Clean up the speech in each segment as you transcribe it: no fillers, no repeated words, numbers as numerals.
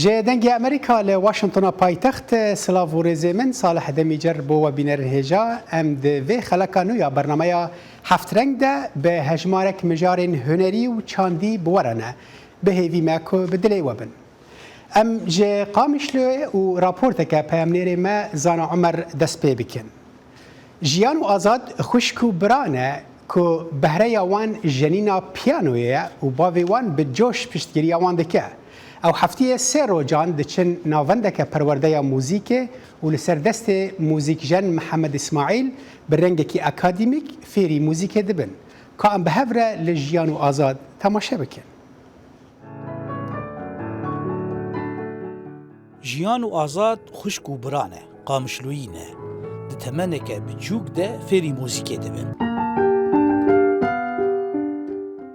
جه دنگ امریکا ل واشنطن پایتخت سلاو و رزمن صالح دمیجر بو و بینر هجا ام د و خلقانو یا برنامه هفت رنگ ده به هجمارک مجارن هنری و چاندی بورنه به هیوی ماکو بدلی وبن ام جه قامشلو و راپورت که پیامنیر ما زانا عمر دست پی بکن جیان و آزاد خوشکو برانه که بهره وان جنینا پیانویه و باوی وان به جوش پشتگیری وان دکه او هفته سه روزان دچن ناوندک پرورده موزیک و لسر دست موزیک جن محمد اسماعیل برنگکی اکادمیک فیری موزیک دبن که ام بهوره لجیان و آزاد تماشا بکن. جیان و آزاد خوشک و برانه قامشلوینه دتمنه که بچوک ده فیری موزیک دبن.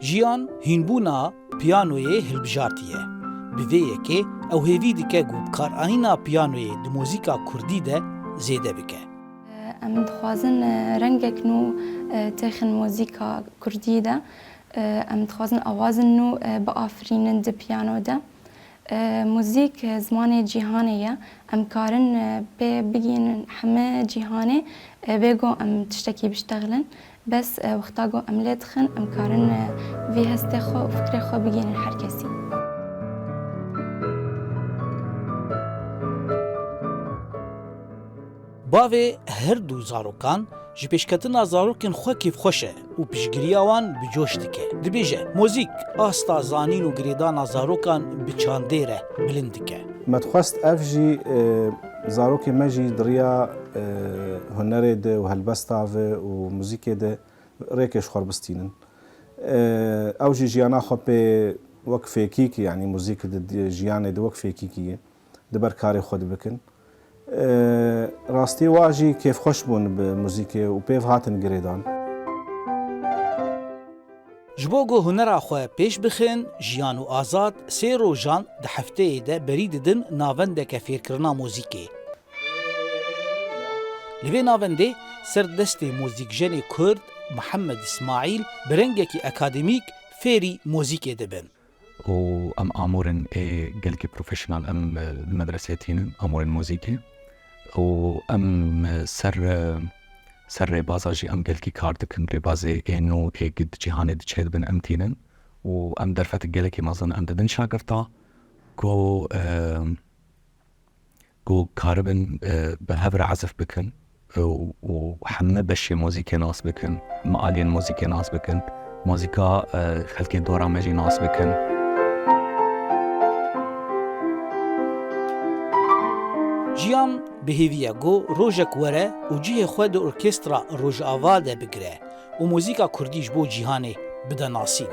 جیان هینبونا پیانوی هلبجارتیه بویه که او هیوی دکه گوب کار آنینا پیانوی د موزیکا کردی ده زیده بکه. ام دخوازن رنگک نو تخن موزیکا کردی ده ام دخوازن آوازن نو با آفرینن ده پیانو ده موزیک زمان جیهانه ام کارن بگین همه جیهانه بگو ام تشتکی بشتغلن بس وقتا گو ام لیدخن ام کارن وی هسته خو و فکر خو بگین هر کسی. باوی هر دو زاروکان جی پیشکتنا زاروکن خو کیف خوشه و پیشگریاوان بجوش دکه. دبیجه موزیک آستا زانین و گریدان زاروکان بچاندیره بلند دکه. متخواست افجی زاروک مجی دریا هنره ده و هلبستاوه و موزیک ده ریکش خوربستینن. اوجی جیانا خو به وقفه کیکی یعنی موزیک ده جیانه ده وقفه کیکیه دبر کاری خود بکن. راستی واجی کیف خوش بون به موزیک و پیف هاتن گریدان. جبوگو هنر خواه پیش بخین جیان و آزاد سه روزان ده هفته ده برید دن ناونده که فیرکرنا موزیکی. لبه ناونده سر دست موزیک جن کرد محمد اسماعیل برنگه که اکادمیک فیری موزیک دبن. و ام آمورن گلکی پروفیشنال ام المدرسه تینن آمورن موزیکی و ام سر بازاجی ام گلکی کار دکن بازی اینو گد جهانی دچید بن ام تینن و ام درفت گلکی مازن ام ددن شاگرتا گو کاربن به هفر عزف بکن و همه بشی موزیک ناس بکن معالین موزیک ناس بکن موزیکا خلکی دورا مجی ناس بکن. جیان بهیویه گو روژک وره و جیه خود ارکسترا روژ آواده بگره و موزیکا کردیش بو جیهانه بده ناسین.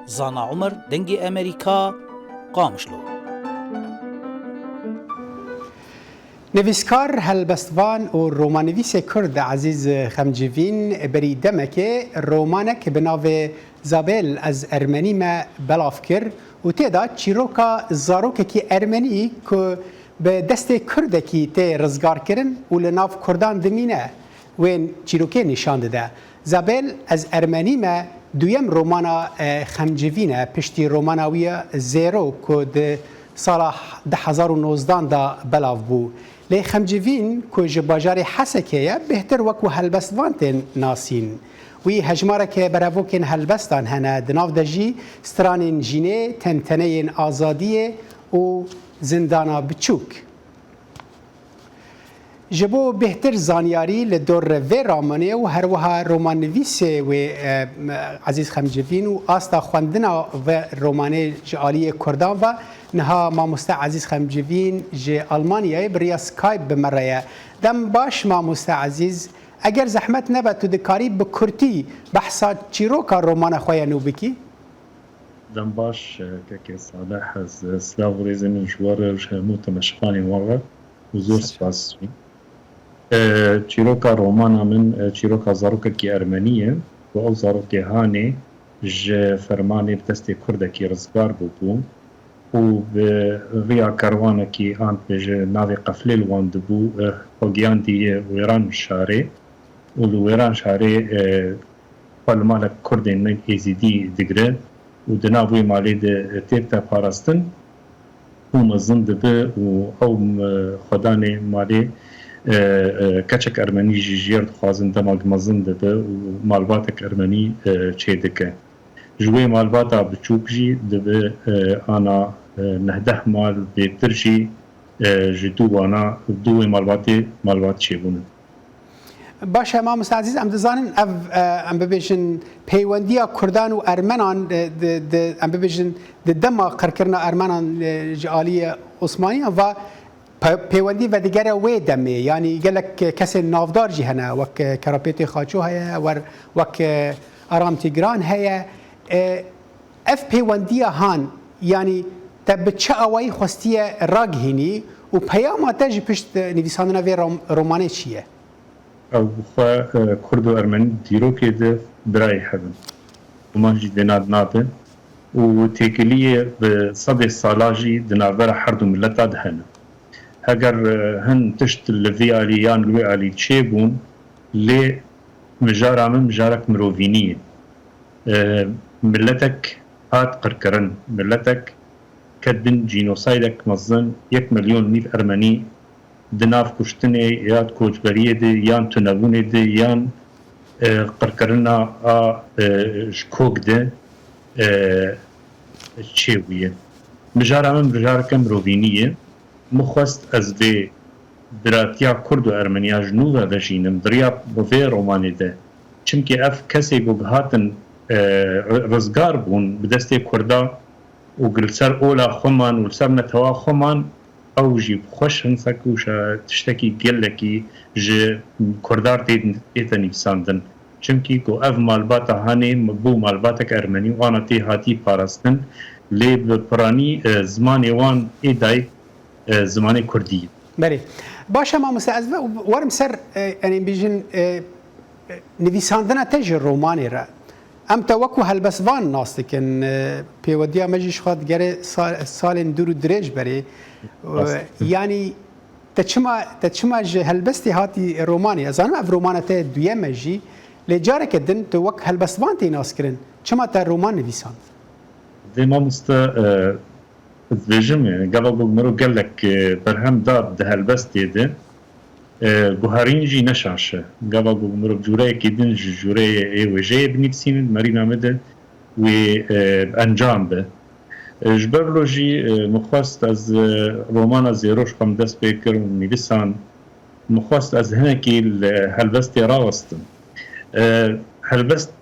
زانا عمر دنگ امریکا قامشلو. نویسکار هلبستوان و رومانویس کرد عزیز خمجوین بری دمکه رومانک به ناو زابل از ارمنی ما بلاف کرد و تیدا چیروکا زاروککی ارمنی که به دست کردکی تی رزگار کرن و لناف کردان دمینه وین چیروکه نشان ده. زابل از ارمنی ما دویم رومانا خمجوینه پشتی روماناوی زیرو که ده سال 2019 دا بلاف بو. لی خمجوین که جباجار حسکه بهتر وکو هلبستوان تین ناسین. وی هجماره که براوکن هلبستان هنه دناو دجی سترانین جینه تنتنین آزادیه و زندانا بچوک. جبو بهتر زانیاری لدور و رامانه و هر وها رومان نویس و عزیز خمجوین و آستا خواندنا و رومانه جعالی کردان و نها ماموستا عزیز خمجوین جه آلمانیای بریا سکایپ بمرایه دم باش ماموستا عزیز اگر زحمت نبود تو دکاری بکرتی بحثا چیروکا رومان خواه نو بکی؟ دم باش که صالح از سلاو ریزمین جواره شهموت مشقانی واره وزور سپاس چیروکا رومانا من چیروکا زاروکا کی ارمنیه و او زاروکی هانه ج فرمانی بدست کرده کی رزگار بودون و به ویا کاروانه کی آن بج ناوی قفلی الوان دبو خوگیان دیه ویران شاره و لویران شاره پالمال کردین ایزیدی دگره و دناوی مالی ده تیتا پاراستن و مزن دبه و او خدانه مالی کچک ارمنی جیر خوازن دماغ مزن دبه و مالباتک ارمنی چه دکه جوی مالباتا بچوک جی دبه آنا 19 مال بهتر جی جدو وانا دوی مالبات چه بونه باشه ما مستعزیز ام دزانن ام ببیجن پیوندیا کردان و ارمنان ام ببیجن دما قرکرنا ارمنان جالی عثمانی و پیوندی و دیگر وی دمه یعنی گلک کسی نافدار جی هنه وک کراپیت خاچو هیا وک آرام تیگران هیا اف پیوندیا هان یعنی تب چه اوایی خوستیه راگ هینی و پیام تاجی پشت نویساندن وی رومانه چیه؟ او کرد و ارمنی دیروکی ده برای حبن و مانجی دیناد نابه و تیکلیه به صد سالاجی دنابر هر دو ملتا دهنه اگر هن تشت لوی آلی یان گوی آلی چه بون لی مجارک مروفینیه ملتك هات قركرن ملتك كدن جينوسايدك مزن 1 مليون ميل أرمني دناف كشتني ياد كوجبريه دي يان تنابوني دي يان قركرنا شكوك دي تشيوية مجارك مروفينية مخوست از في براتيا كردو أرمنيا جنوبا بجينم دريا بوفي روماني دي چمكي اف كسي بوغهاتن رزگار بون بدسته کردا و گلسر اولا خمان و سر نتوا خمان او جی خوش هنسک و تشتکی گلکی جه کردار تیتا نفساندن چمکی گو اف مالباتا هانه بو مالباتک ارمنی وانا تی هاتی پارستن لی بپرانی زمان وان ایدای زمان کردی بله باشه ما مستعز ورم سر يعني بيجن نویساندن تج رومانی را ام توکو هلبسوان ناستکن پیودیا مجیش خود گره سال دور درج بری یعنی تچما هلبستی هاتی رومانی از آن اف رومانت دویه مجی لجاره کدن توک هلبسوان تی ناس کرن چما تا رومان نویساند دی ما ویژم قبل مرو قال لك برهم داد ده هلبستي ده بوهارين جي نشاشه قبل مرو جوري كيدن جوري وجاي بنفسين مارينا مده و انجام به جبرلو جي مخواست از رومانا زيروش قم دست بكر ونيفسان مخواست از هناكي هلبستي راوستن هلبست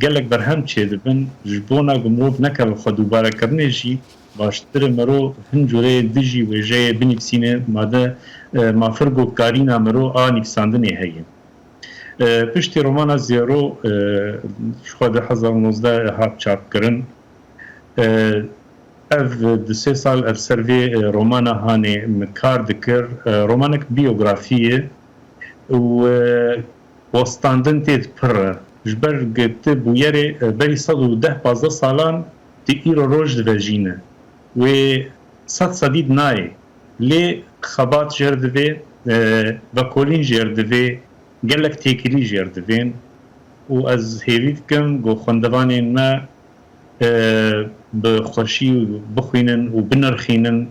قال لك برهم چه دبن جبونا قمروب نكر خدو باركرني جي باشتر مرو هنجوري دجي وجاي بنفسينه ماده ما فرقو كارينا مرو نفساندني هين پشتی رومانا زيرو شخواد 2019 هاب چاپ کرن اف دسه سال اف سروی رومانا هاني مكار دكر رومانك بيوغرافيه و وستاندن تيت پر جبر گت بویری بری 110 سالان تی ایرو روش دواجینه و صدید نای لی خبات جردوی و کولین جردوی گلک تیکلی جردوین و از هیوید کم گو خواندوانی ما بخوشی بخوینن و بنرخینن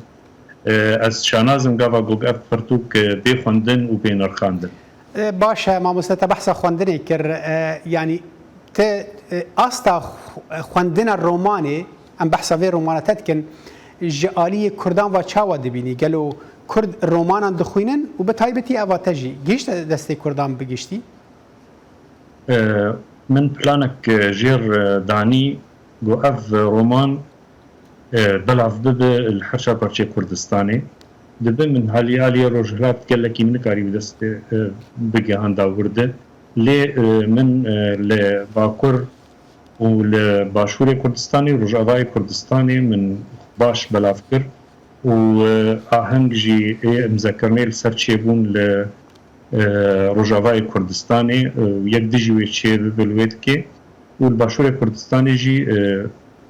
از شانازم گاوا گو اف پرتوک بخوندن و بنرخاندن باشه ما مستتا بحث خواندنی کر يعني استا خواندن الروماني ام بحث في رومانات كن جاليه كردان و چاوا دبيني قالوا كرد رومان دخوينن وبتايبتي اواتجي جيشت دستي كردان بگشتي من بلانك جير داني جو اف رومان بلاف بب الحرشا برشي كردستاني دبه من حالی روجهات که لکی من کاری بدست بگه هندا ورده لی من لباکر و لباشور کردستانی روجاوای کردستانی من باش بلاف کر و آهنگ جی مذکرنی لسر چه بون ل روجاوای کردستانی و یک دیجوی چه بلوید که و الباشور کردستانی جی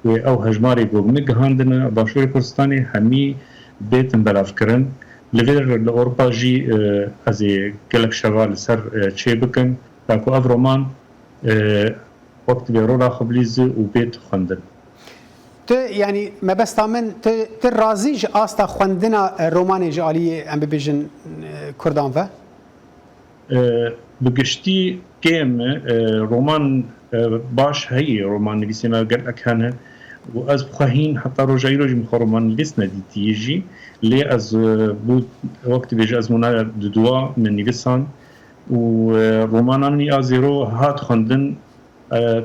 و او هجماری گو منگه هندن باشور کردستانی همی بيتن بلافكرن لغير لأوروبا جي أزي قلق شوال سر چه بكن تاكو أف رومان وقت بيرولا خبليز وبيت خندن تو يعني ما بس تامن تو رازيج استا خوندنا روماني جالي ام ببيجن كردان و بقشتي كيم رومان باش هي رومان نفيسنا قال لك هنا واز بخاهين حتى رجعي رجم رومان لسنا دي تيجي لي از بود وقت بيجي از منا دوا من نفسان وروماناني ازيرو هات خندن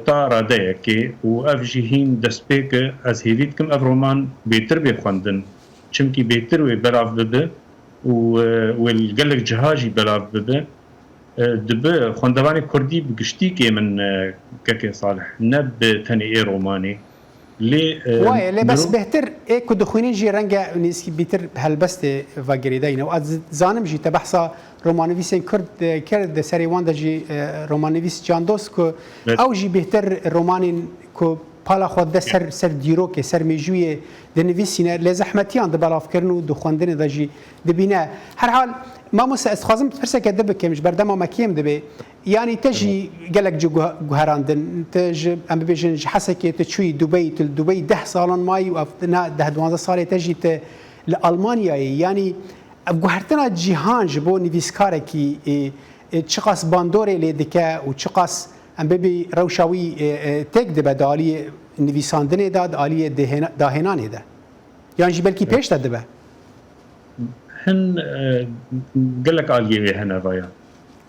تارا دايكي وافجي هين دسبيك از هيفيتكم اف رومان بيتر بخندن چمكي بيتر وبلاف بده والقلق جهاجي بلاف بده دبه خندواني كردي بقشتي كي من كاكي صالح نب تاني روماني لي واي لي بس بهتر ايكو دخوني جي رنگا نيسكي بيتر هلبست فاغريداينا واد زانم جي تبحثا رومانويسين كرد كرد سري واندا جي رومانويس جاندوس كو او جي بهتر رومانين كو بالا خود سر ديروكي سر ميجوي دنفيسينا لزحمتيان دبلاف كرنو دخوندن دجي دبينا هر حال ما موسى استخازم تفرسك دبك مش بردما مكيم دبي يعني تجي قالك جو جوهراندن تج ام بيجن حسكي تشوي دبي 10 سالان ماي وافنا 12 سال تجي لالمانيا يعني جوهرتنا جيهان جبو نيفيسكاركي تشقاس باندوري لدكا وتشقاس ام ببي روشاوي تكدب دالي نویساندن داد آلی داهنان ده يعني جي بلكي پیش داده هن قال لك آلية هنا بايا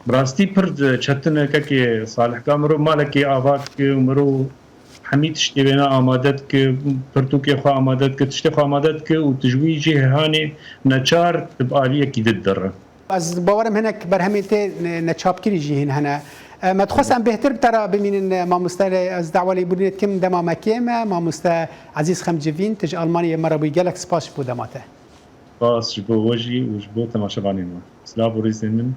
براستي برد چتن كي صالح كامرو مالكي آفات كي ومرو حميد اشتبينا آمادت كي پرتو كي خوا آمادت كي تشتي خوا آمادت كي وتجويجي هاني نچار بآلية كي ددر از باورم هناك برهميتي نچاب كري جي هنا ما تخصم بهتر ترى بمين ما مستر از دعوه لي بودنت كم دما مكيمه ما مست عزيز خمجفين تج المانيا مره بيجلك سباش بودماته باس جبو وجي وجبو تماشاواني ما سلام ريزن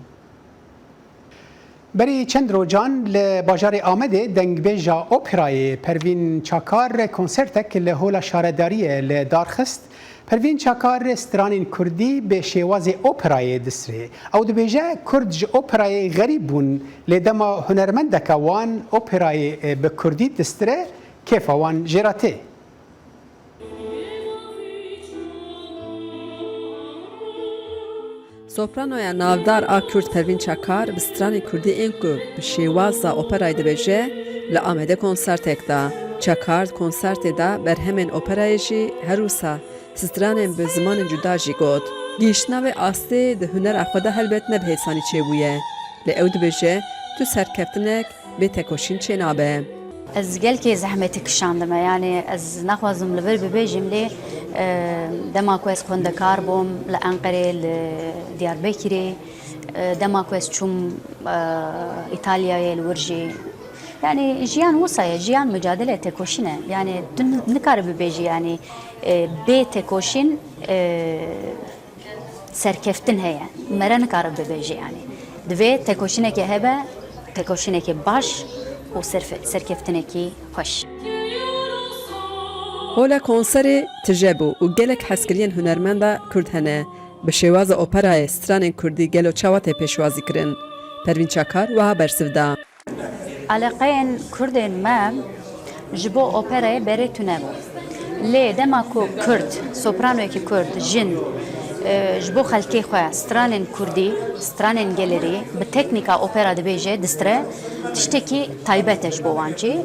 بری چند روزان لباجار آمده دنگبیجا اپرای پروین چاکار کنسرتک لهولا شارداری لدارخست پروین چاکار استران کردی به شواز اپرای دسره او دبیجا کردج اپرای غریبون لدما هنرمندک وان اپرای به کردی دستره کیف وان جراته سوپرانویا ناودار آ کرد پروین چاکار به ستران کردی این که به شیوازا اپرای دبیجه لآمده کنسرتک دا چاکار کنسرت دا بر همین اپرای جی هروسا ستران به زمان جدا جی گود گیشناو آسته ده هنر اخوده هلبت نبهیسانی چه بویه لعو دبیجه تو سرکفتنک به تکوشین چه نابه از گلکی زحمتی کشاندم یعنی از نخوازم لور ببیجم لی دما کویس خوندکار بوم لانقره لدیاربکری دما کویس چوم ایتالیای الورجی يعني جيان وصايا جيان مجادلة تكوشينة يعني نكار ببيجي يعني بيت تكوشين سركفتن هي مرة نكار ببيجي يعني دبي تكوشينة كهبة تكوشينة كباش وسركفتنة كي خوش هولا کنسری تجربه و گلک حسکرین هنرمندا کرد هنه به شواز اپرای ستران کردی گلو چوات پیشوازی کرن پروین چاکار و برسودا علاقين كردين ما جبو أوبرا بريتو نبو ليه دماكو كرد سوبرانو يكي كرد جن جبو خلقي خواه سترانين كردي سترانين جاليري بتكنيكا أوبرا دبيجي دسترة تشتكي طيبته جبو وانجي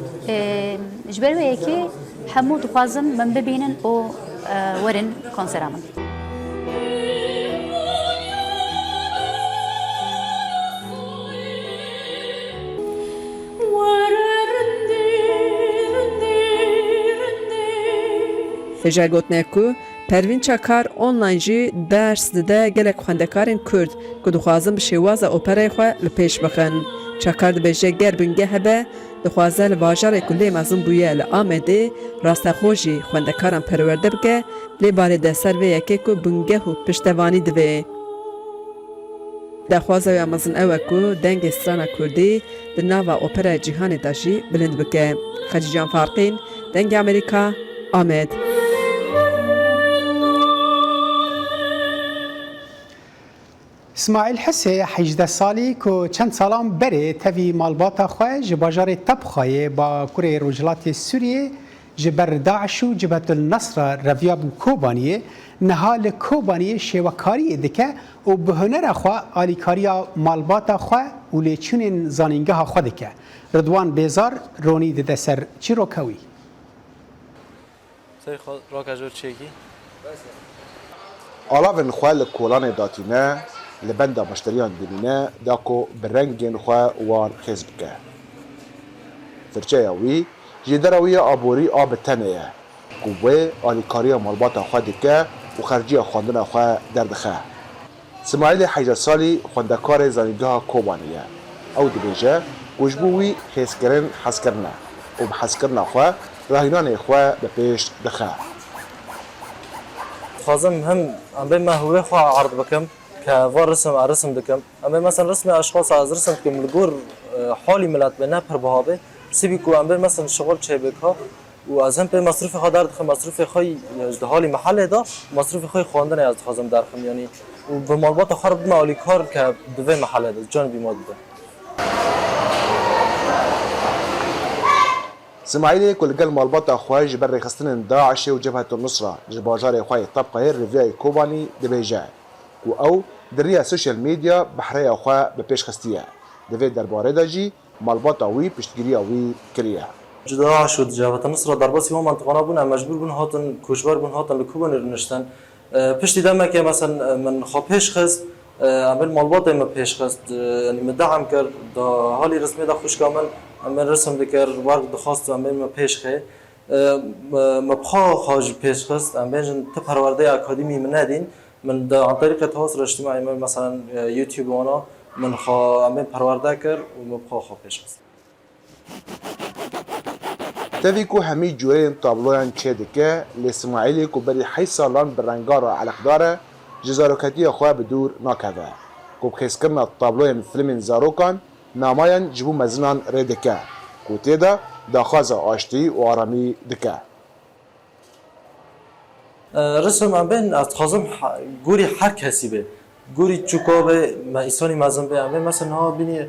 جبرو يكي حمود خوازم من ببينن او ورن كونسرامن هجا گوتنه که پروین چاکار آنلاین جی درس داده گلک خوندکارین کرد که دخوازم به شواز اپرای خواه لپیش بخن. چاکار دبیجه گر بنگه هبه دخوازه لواجار کلی مزون بویه لآمده راست خوشی خوندکاران پرورده بگه لی باره ده سر وی یکی که بنگه و پشتوانی دوه. دخوازه و مزون اوه که دنگ استران کردی ده ناو اپرای جیهان داجی بلند بگه. خجیجان فارقین دنگ امریکا آمد. اسماعیل حسی 18 سالی که چند سالان بره تاوی مالباتا خواه جباجار تبخواه با کره رجلات سوریه جبر داعش و جبهت النصر رویاب کوبانیه نهال کوبانیه شوکاری دکه و به هنر خواه آلیکاریا مالباتا خواه و لیچون زانینگه خواه دکه رضوان بیزار رونی ده سر چیروکوی سری خود راک اجور چیکی؟ آلاوین خواه لکولان داتینه لبنده مشتریان دینه داکو برنگین خواه وان خیز بکه فرچه یاوی جدروی آبوری آب تنه قوه آلیکاری مالبات خواه دکه و خرجی خواندن خواه دردخه اسماعیل 18 سالی خوندکار زنیگاه کوبانیه او دبیجه گوشبوی خیزکرن حسکرنه و بحسکرنه خواه راهینان خواه بپیش دخه خازم هم ام ما هو خواه عرض بكم كوار رسم دكم ام مثلا رسم اشخاص از رسم كم لجور حالي ملات بنا پر بهابه سيبي كو ام مثلا شغل چه ها و از هم به مصرف خود درد مصرف خی حالی محل دا مصرف خی خواندن از خازم درخم یعنی و به مالبات خرب معالی کار که به محل دا جان بی ماده اسماعیل کلگل مالبات خواه جبر رخصتن داعش و جبهة النصرة جباجار خواه طبقه ريفياي كوباني دبيجا و او دريا سوشيال ميديا بحرية خواه بپیش خستیه دوی درباره دا جی مالبات وی پشتگیری وی کریه جدا شد جبهة النصرة درباسی ما منطقانا بون مجبور بون هاتن کشور بون هاتن لکوبانی رنشتن پشتی دمه که مثلا من خواه پیش خست عمل مالبات ما پیش خست یعنی مدعم کرد دا حالی رسمی دا خوش کامل عمل رسم دکر ورق دخواست عمل ما پیش خه مبخا خاج پیش خست عمل تا پرورده اکادمی من ندین من دا عن طریق تواصل اجتماعی مثلا یوتیوب وانا من خوا عمل پرورده کرد و مبخا خوا پیش خست تاوی کو همی جوهرین تابلویان چه دکه لاسماعیلی کو بری 8 سالان برنگار علاقداره جزاروکتی خواه بدور ناکوه کو بخیز کرنا تابلویان فیلمین زاروکان ناماین جبو مزنان ری دکه کو تیدا داخواز آشتی و آرامی دکه رسم ام بین از خازم گوری هر کسی به گوری چوکا به ما ایسانی مزن به ام بین مثلا ها بینی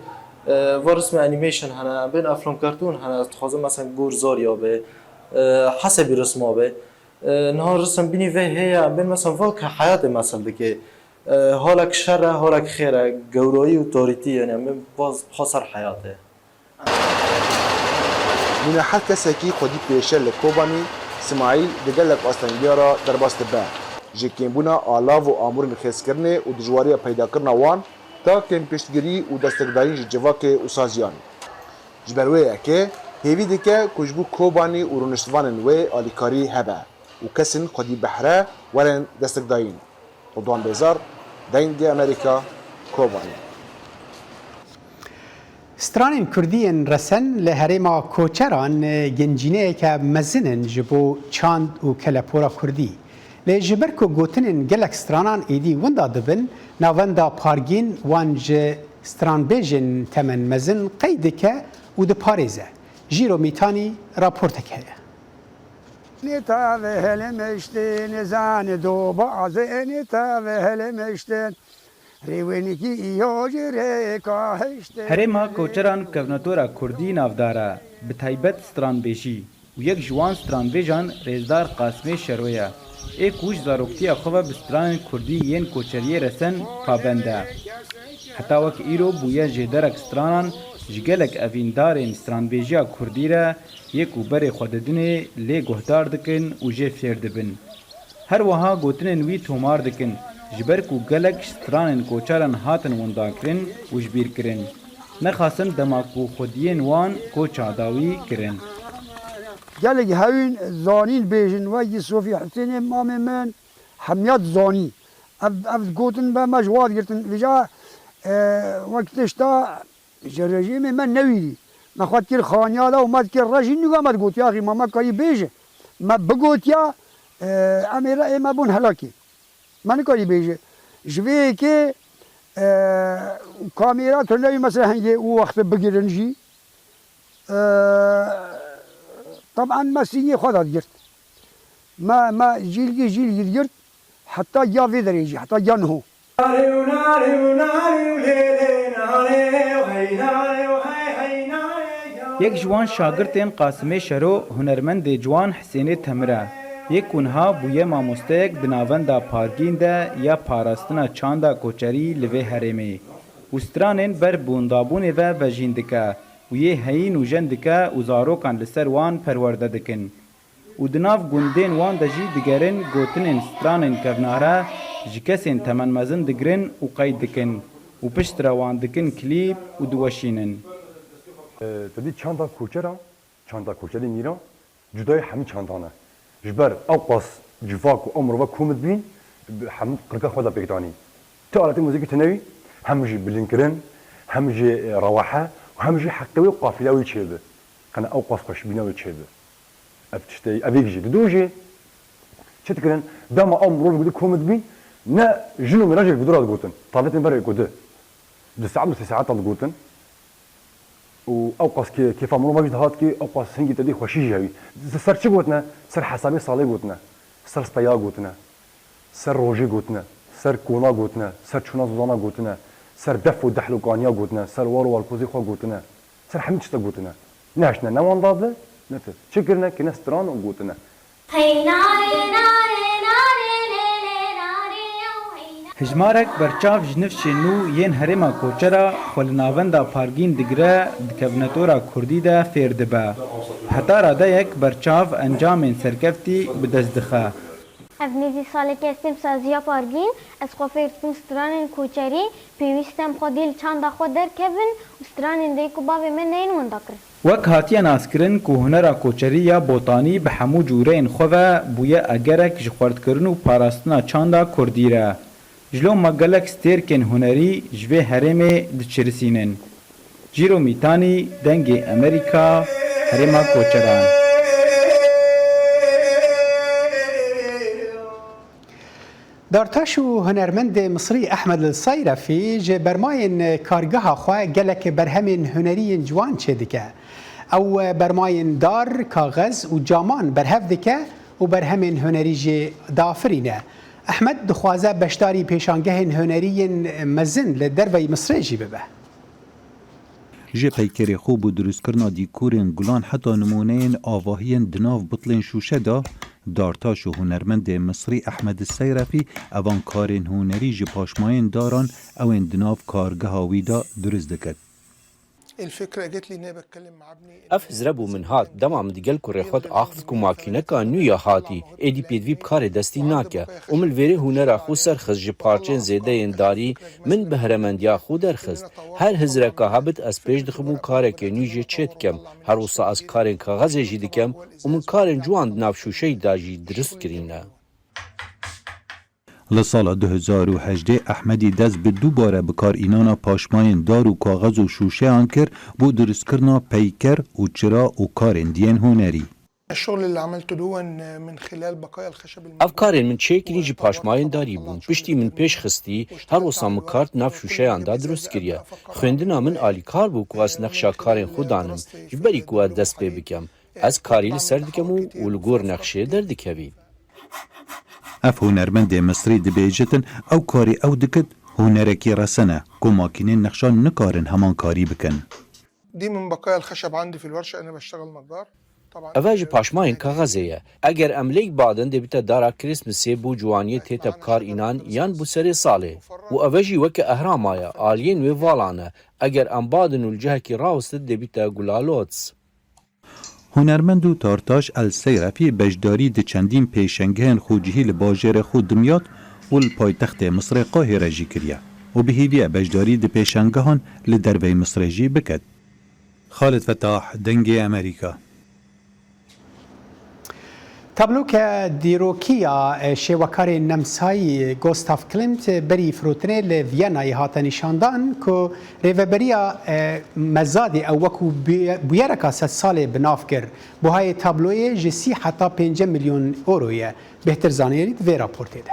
و رسم انیمیشن هنه ام بین افلام کارتون هنه از خازم مثلا گور زار یا به حسبی رسم به نه رسم بینی و هی ام بین مثلا واقع حیات مثلا دکه حالک شر حالک خیره گورایی و تاریتی یعنی ام بین باز خاصر حیاته من هر کسی که خودی پیشه لکوبانی اسماعیل دگلک آستانگیارا در باست به جکیم بونا آلاو و آمور مخیز کرنه و دجواری پیدا کرنا وان تا کم پشتگیری و دستگداری جواک و سازیان جبروه که هیوی دکه کجبو کوبانی و رونشتوان وی آلیکاری هبه و کسین خودی بحره ولن دستگدارین رضوان بیزار دینگ امریکا کوبانی سترانین کردین رسن لهرما کوچران گنجینه که مزنن جبو چاند و کلپورا کردی لجبر کو گوتنن گلک سترانان ایدی وندا دبن ناوندا پارگین وانج ستران بیجن تمن مزن قیدکه و د پاریزه جیرو میتانی راپورتک هه نیتا و هلمشتن زان دو باز نیتا و هلمشتن ریونیکی ایوجره کاهشتن هرما کوچران کوناتورا کردی نافدارا به تایبت سترانبیجی و یک جوان سترانبیجان رزدار قاسم شرویه ای کوش زاروکتی خواه بستران کردی ین کوچریه رسن پابنده حتی وک ایرو بویا جدرک سترانان جگلک اویندارین سترانبیجیا کردی را یک و بر خوددونه لی گهدار دکن و جه فیر دبن هر وها گوتنن وی تومار دکن جبر کو گلک سترانن کوچارن هاتن وندان کرن و جبیر کرن نخواستن دماکو خودین وان کوچاداوی کرن گلک هاوین زانین بیجن وی صوفی حسین امام من حمیات زانی اف گوتن با مجواد گرتن وجا وقتش تا رژیم من نویدی ما خود کر خانیالا و مد کر رژیم نگاه مد گوت یا اخی ماما کاری بیجه ما بگوت یا امیرا ایما بون هلاکی من کاری بیجه جوی که کامیرا تلوی مثلا هنگی او وقت بگیرنجی طبعا مسیحی خدا گرت ما جیل گرت حتی یا وی دریجی حتی یا نهو یک جوان شاگردین قاسم شرو هنرمند جوان حسین تمره یک اونها بویه ماموستک دناوندا پارگین ده یا پاراستنا چاندا کوچری لوی هرمی وسترانین بر بوندابون و وجیندکه و یه هین و جندکه و زاروکان لسر وان پرورده دکن و دناف گوندین وان دجی دگرن گوتنین سترانین کوناره جکسین تمن مزن دگرن و قید دکن و پشت روان دکن کلیپ و دوشینن تدی چاندا کوچری میرا جدای همین چاندانه جبر اوقاس جفاك وعمر وكومت بين حمد قرقه خدا بيقداني تقالتي موسيقى تنوي همجي بلينكرن همجي رواحه وهمجي حقوي وقافلاوي تشيبه انا اوقاس قش بيناوي تشيبه افتشتي ابيجي دوجي تشتكرن دام عمر بيقول كومت بين نا جنو من راجل بدرات قوتن طالتين بري قوده دي ساعات ساعات قوتن واوقاس كيف عمره ما جدهات كي اوقاس هنجي تدي خوشي جاوي سر شي قوتنا سر حسابي صالي قوتنا سر سبيا قوتنا سر روجي قوتنا سر كونا قوتنا سر شونا زونا قوتنا سر دف ودحلو قانيا قوتنا سر وارو والكوزي خو قوتنا سر حمد شتا قوتنا ناشنا نوان ضاد نفس شكرنا كنا ستران وقوتنا هجمارك برچاف جنف شنو ين هرما کوچرا خلناوندا پارگین دگره دکوناتورا کردی ده فیردبه حتی راده یک برچاف انجام سرکفتی بدزدخه افنیزی سال که استیم سازیا پارگین از خوفیرتیم سترانین کوچری پیوستم خودیل چند خود در کبن و سترانین دیکو باوی من نین وندکر وک هاتیا ناسکرن که هنرا کوچری یا بوتانی به همو جورین خواه بویا اگرک جخورد کرن و پاراستنا چاندا کردی را جلو مگلک ستیرکن هنری جوه هرمه دچرسینن جیرو میتانی دنگ امریکا هرما کوچران دارتاش و هنرمند مصری احمد الصیرفی جه برماین کارگاه خواه گلک برهمین هنری جوان چه دکه او برماین دار کاغذ و جامان برهف دکه و برهمین هنری جه دافرینه احمد دخوازه بشداری پیشانگه هنری مزن لدروی مصری جی ببه جه پیکر خوب و دروست کرنا دیکورین گلان حتی نمونین آواهین دناو بطلین شوشه دا دارتاش و هنرمند مصری احمد الصیرفی اوان کارین هنری جه پاشماین داران اوین دناو کارگه هاوی دا درست دکد الفكره جت لي اني بتكلم مع ابني افزربو من هات دمام ديگل کو رخوت اخذ کو ماکینه کا نویا هاتی ادی پیدوی بکار دستی ناکه امل وری هنر خو سرخز ج پارچن زیده انداری من بهرمندیا خو درخز هر هزره کا هبت از پیش دخمو کار که نوجه چت کم هر وسا از کارن کاغذ جی دکم امن کارن جوان نافشوشی داجی درست کرینه لسال 2018 احمدی دست به دوباره بکار اینانا پاشماین دار و کاغذ و شوشه آنکر بو درست کرنا پیکر و چرا و کارن دین هنری الشغل اللي عملته دون من خلال بقايا الخشب افکارن من چیکنی جی پاشماین داری بون پشتی من پیش خستی هر وسام کارت ناف شوشه آن درست کریه خوندنا من آلی کار بو کو از نقشا کارن خودانم جبری کو دست به بکم از کاری سر دکم و لگور نقشه در دکوی اف هنرمند مصری دبیجتن او کاری او دکت هنرکی رسنه که ماکینین نقشان نکارن همان کاری بکن دي من بقايا الخشب عندي في الورشه انا بشتغل نجار اواج پاشماین کاغذیه اگر املیک بعدن دبیتا دارا کریسمسی بو جوانی تیتب کار اینان یان بو سری ساله و اواجی وک اهرامایا آلین و والانه اگر ام بعدن الجهه کی راوست دبیتا گلالوتس هنرمند و تارتاش الصیرفی بجداری د چندین پیشنگهن خوجهی لباجر خود دمیاد و الپایتخت مصر قاهره جی کریه و بهیویه بجداری د پیشنگهان لدروی مصر جی بکد خالد فتاح دنگ امریکا تابلوک دیروکیا شوکار نمسایی گوستاف کلیمت بری فروتنه لویانای هات نشاندان که ریوبریا مزادی او وکو بیارکا 100 سال بناف کر بوهای تابلوی جسی حتی 5 میلیون اورویه بهتر زانیرید وی راپورتی ده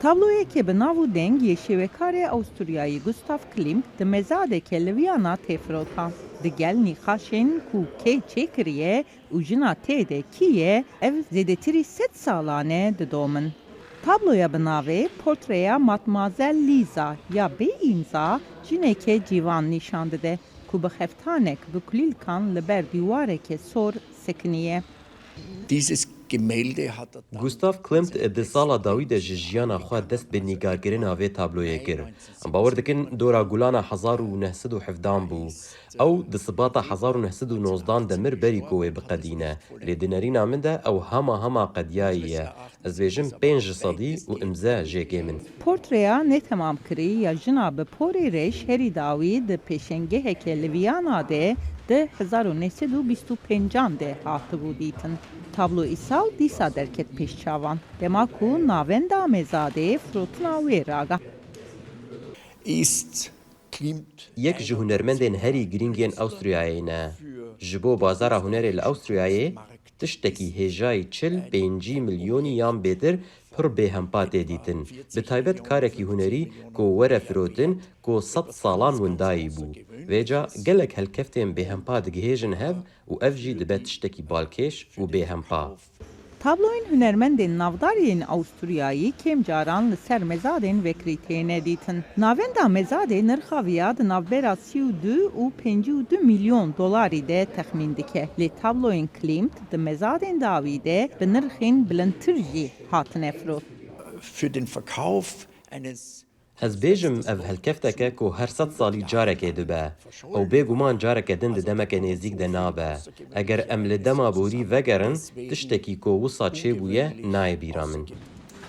تابلوی که به ناو دنگ شوکار استوریایی گوستاف کلیمت ده مزاده که لویانا تفروتا دگل نیخاشن کو که چکریه و جنا تیده کیه او زیده تری 100 سالانه ده دومن. تابلویا بناوه پورتریا ماتمازل لیزا یا به اینزا جنکه جیوان نشان داده که به خفتانک بکلیل کان لبر دیواره که سور سکنیه. گوستاف کلیمت د سالا داوید جیانا خو دست به نیگارگرنا و تابلوی گر. ام باور دکن دورا گولانا 1917 بو او د سباط 1919 دمر بریکو بقدینه لدنرین من ده او هما قدیاییه از ویژم 5 صدی و امضا جیگه من. پورتریا نه تمام کری یا جناب پوری ریش هری داوید پیشنگه که لویانا ده 1925 ده هات بودیتن. تابلو ایسال دیسا درکت پیش چاوان. دماکو ناوندا مزاده فروتنا ویراغا. یک جه هنرمندین هری گرینگین ئەوستریایە نه ji bo bazara hunerê li Awstriyayê tiştekî hêjayî çil 5 milyonî yan bêtir pir bêhempa tê dîtin. Bi taybet karekî hunerî ku were firotin ku 100 salan windayî bû. Vêca gelek helkeftên bêhempa digihêjin hev û ev jî dibe tiştekî balkêş û bêhempa. تابلوین هنرمندین نافدارین ئەوستریایی کێم جاران لەسەر مێزادên vekirî têne dîtin. Navenda mezadê nirxaviya di navbera 32 û 52 milyon dolarî de texmîn dike. Lê tabloyên Klimt di mezadên dawî de bi nirxên bilindtir jî hatine firot. Ez bêjim ev helkefteke ku her 100 salî carekê dibe. Ew bêguman careke din di demeke nêzik de nabe. Eger em li dema borî vegerin, tiştekî ku wisa çêbûye nayê bîra min.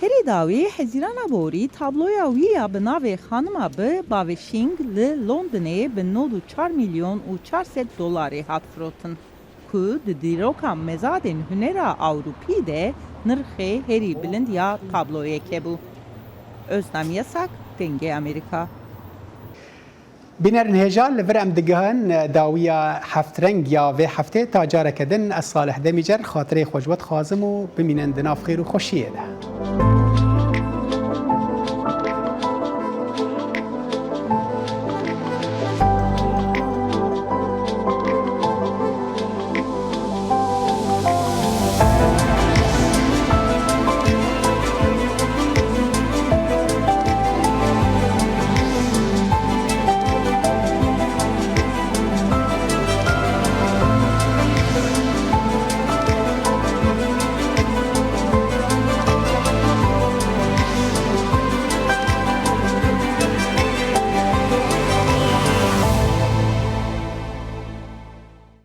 Herî dawî hezîrana borî tabloya wî ya bi navê xanima bi bavêşîng li Londonê bi 94 milyon û 400 dolarê hat firotin. Ku di dîroka mezadên hunera Awropî de nirxê herî bilind ya tabloyeke bû. Özlem Yasak, Denge Amerika. بینرن هجال لور ام دگهن داویا هفت رنگ یا و هفته تا جارکدن از صالح دمیجر خاطره خوشوت خازم و بمینن دناف خیر و خوشیه ده.